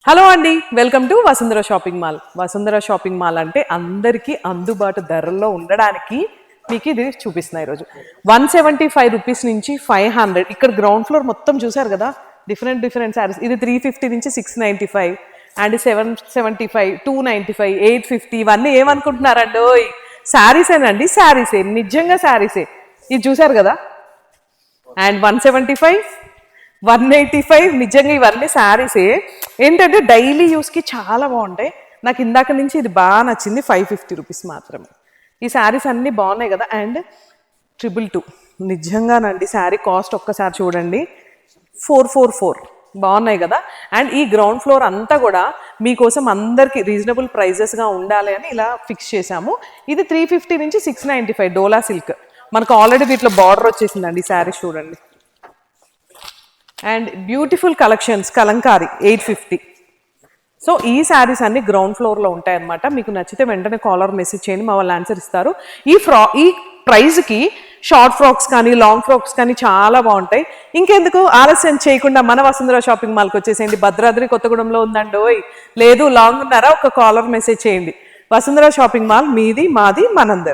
Hello అండి, welcome to Vasundhara shopping mall. Vasundhara shopping mall అంటే అందరికీ అందుబాటు ధరల్లో ఉండడానికి మీకు ఇది చూపిస్తున్నా ఈరోజు. 175 రూపీస్ నుంచి 500. ఇక్కడ గ్రౌండ్ ఫ్లోర్ మొత్తం చూసారు కదా, డిఫరెంట్ శారీస్. ఇది 350 నుంచి 695 అండ్ 775, 295, 850. ఇవన్నీ ఏమనుకుంటున్నారండి? శారీసేనండి, శారీసే, నిజంగా శారీసే. ఇది చూసారు కదా, అండ్ 175, 185. నిజంగా ఇవన్నీ శారీసే. ఏంటంటే డైలీ యూస్కి చాలా బాగుంటాయి. నాకు ఇందాక నుంచి ఇది బాగా నచ్చింది. 550 రూపీస్ మాత్రమే. ఈ శారీస్ అన్నీ బాగున్నాయి కదా. అండ్ 222 నిజంగానండి, శారీ కాస్ట్ ఒక్కసారి చూడండి, 444. బాగున్నాయి కదా. అండ్ ఈ గ్రౌండ్ ఫ్లోర్ అంతా కూడా మీకోసం అందరికీ రీజనబుల్ ప్రైజెస్గా ఉండాలి అని ఇలా ఫిక్స్ చేశాము. ఇది 350 నుంచి 695 డోలా సిల్క్. మనకు ఆల్రెడీ దీంట్లో బార్డర్ వచ్చేసిందండి. ఈ శారీ చూడండి. And beautiful collections, Kalamkari 850. So ఈ శారీస్ అన్ని గ్రౌండ్ ఫ్లోర్లో ఉంటాయన్నమాట. మీకు నచ్చితే వెంటనే కాలర్ మెసేజ్ చేయండి, మా వాళ్ళు ఆన్సర్ ఇస్తారు. ఈ ప్రైస్కి షార్ట్ ఫ్రాక్స్ కానీ లాంగ్ ఫ్రాక్స్ కానీ చాలా బాగుంటాయి. ఇంకెందుకు ఆలస్యం చేయకుండా మన వసుంధర షాపింగ్ మాల్కి వచ్చేసేయండి. భద్రాద్రి కొత్తగూడెంలో ఉందండి. లేదు లాంగ్ ఉన్నారా, ఒక కాలర్ మెసేజ్ చేయండి. వసుంధర షాపింగ్ మాల్ మీది, మాది, మనందరి.